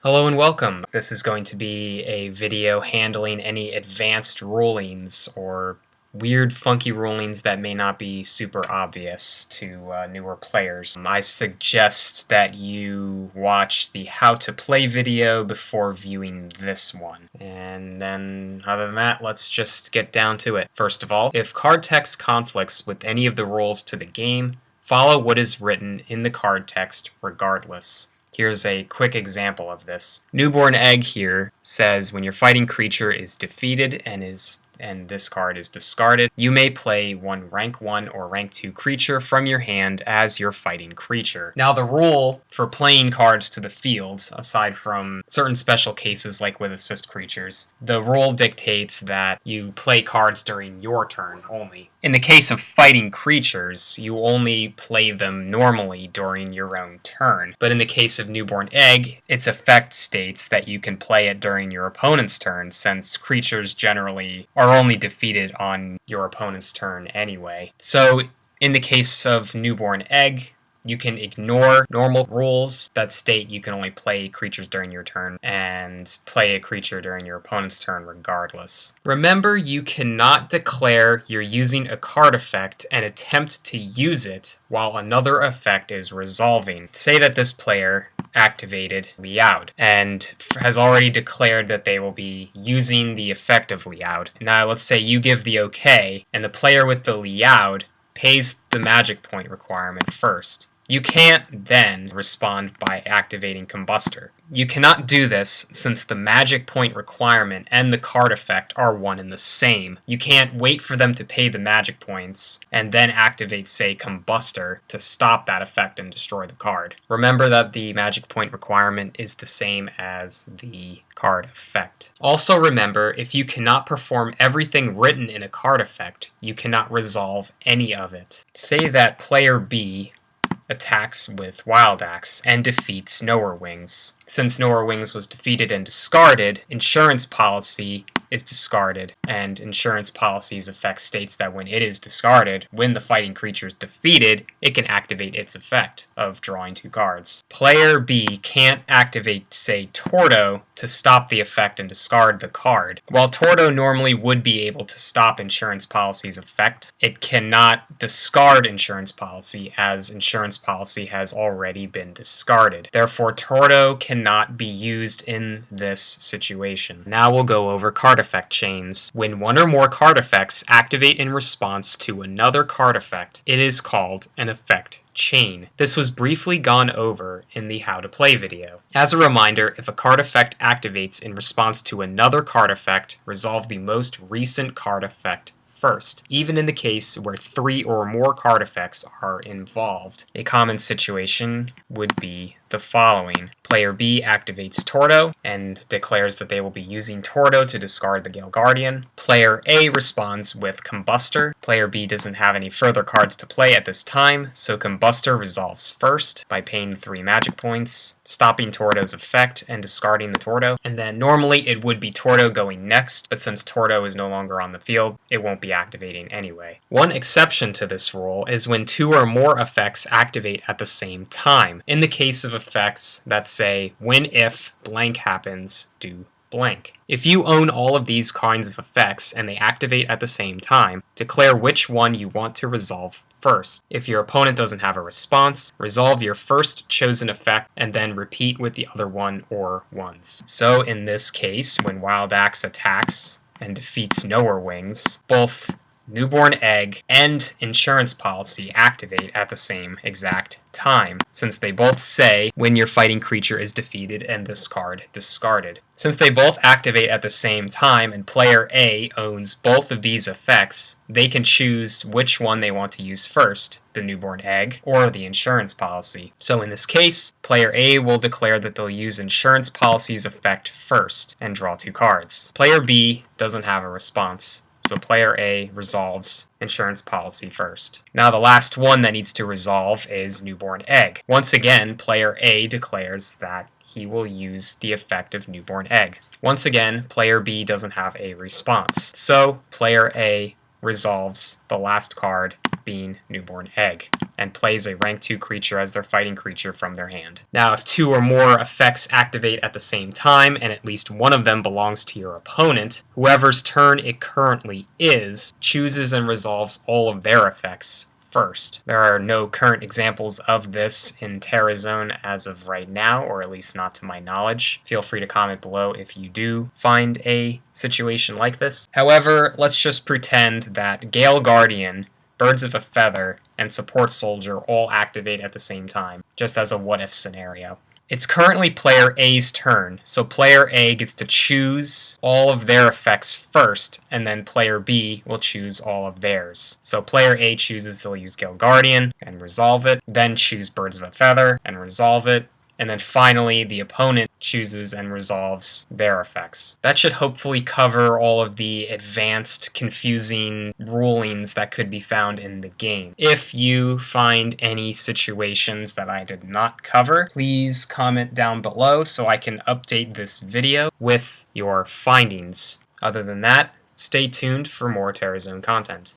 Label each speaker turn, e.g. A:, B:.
A: Hello and welcome. This is going to be a video handling any advanced rulings or weird funky rulings that may not be super obvious to newer players. I suggest that you watch the how to play video before viewing this one. And then other than that, let's just get down to it. First of all, if card text conflicts with any of the rules to the game, follow what is written in the card text regardless. Here's a quick example of this. Newborn Egg here says when your fighting creature is defeated and this card is discarded, you may play one rank 1 or rank 2 creature from your hand as your fighting creature. Now the rule for playing cards to the field, aside from certain special cases like with assist creatures, the rule dictates that you play cards during your turn only. In the case of fighting creatures, you only play them normally during your own turn. But in the case of Newborn Egg, its effect states that you can play it during your opponent's turn, since creatures generally are only defeated on your opponent's turn anyway. So in the case of Newborn Egg, you can ignore normal rules that state you can only play creatures during your turn and play a creature during your opponent's turn regardless. Remember, you cannot declare you're using a card effect and attempt to use it while another effect is resolving. Say that this player activated Liaud and has already declared that they will be using the effect of Liaud. Now let's say you give the okay and the player with the Liaud pays the magic point requirement first. You can't then respond by activating Combustor. You cannot do this since the magic point requirement and the card effect are one and the same. You can't wait for them to pay the magic points and then activate, say, Combustor to stop that effect and destroy the card. Remember that the magic point requirement is the same as the card effect. Also remember, if you cannot perform everything written in a card effect, you cannot resolve any of it. Say that player B attacks with Wild Axe and defeats Knower Wings. Since Knower Wings was defeated and discarded, Insurance Policy is discarded, and Insurance Policy's effect states that when it is discarded, when the fighting creature is defeated, it can activate its effect of drawing 2 cards. Player B can't activate, say, Tordo to stop the effect and discard the card. While Tordo normally would be able to stop Insurance Policy's effect, it cannot discard Insurance Policy as Insurance Policy has already been discarded. Therefore, Tordo cannot be used in this situation. Now we'll go over card effect chains. When one or more card effects activate in response to another card effect, it is called an effect chain. This was briefly gone over in the How to Play video. As a reminder, if a card effect activates in response to another card effect, resolve the most recent card effect first, even in the case where 3 or more card effects are involved. A common situation would be the following. Player B activates Tordo and declares that they will be using Tordo to discard the Gale Guardian. Player A responds with Combustor. Player B doesn't have any further cards to play at this time, so Combustor resolves first by paying 3 magic points, stopping Tordo's effect and discarding the Tordo. And then normally it would be Tordo going next, but since Tordo is no longer on the field, it won't be activating anyway. One exception to this rule is when 2 or more effects activate at the same time. In the case of effects that say, when if blank happens, do blank. If you own all of these kinds of effects and they activate at the same time, declare which one you want to resolve first. If your opponent doesn't have a response, resolve your first chosen effect and then repeat with the other one or ones. So in this case, when Wild Axe attacks and defeats Knower Wings, both Newborn Egg and Insurance Policy activate at the same exact time, since they both say when your fighting creature is defeated and this card discarded. Since they both activate at the same time and player A owns both of these effects, they can choose which one they want to use first, the Newborn Egg or the Insurance Policy. So in this case, player A will declare that they'll use Insurance Policy's effect first and draw 2 cards. Player B doesn't have a response, so player A resolves Insurance Policy first. Now the last one that needs to resolve is Newborn Egg. Once again, player A declares that he will use the effect of Newborn Egg. Once again, player B doesn't have a response, so player A resolves the last card being Newborn Egg, and plays a rank 2 creature as their fighting creature from their hand. Now, if 2 or more effects activate at the same time, and at least one of them belongs to your opponent, whoever's turn it currently is chooses and resolves all of their effects first. There are no current examples of this in TerraZone as of right now, or at least not to my knowledge. Feel free to comment below if you do find a situation like this. However, let's just pretend that Gale Guardian, Birds of a Feather, and Support Soldier all activate at the same time, just as a what-if scenario. It's currently player A's turn, so player A gets to choose all of their effects first, and then player B will choose all of theirs. So player A chooses they'll use Gale Guardian and resolve it, then choose Birds of a Feather and resolve it, and then finally the opponent chooses and resolves their effects. That should hopefully cover all of the advanced, confusing rulings that could be found in the game. If you find any situations that I did not cover, please comment down below so I can update this video with your findings. Other than that, stay tuned for more TerraZone content.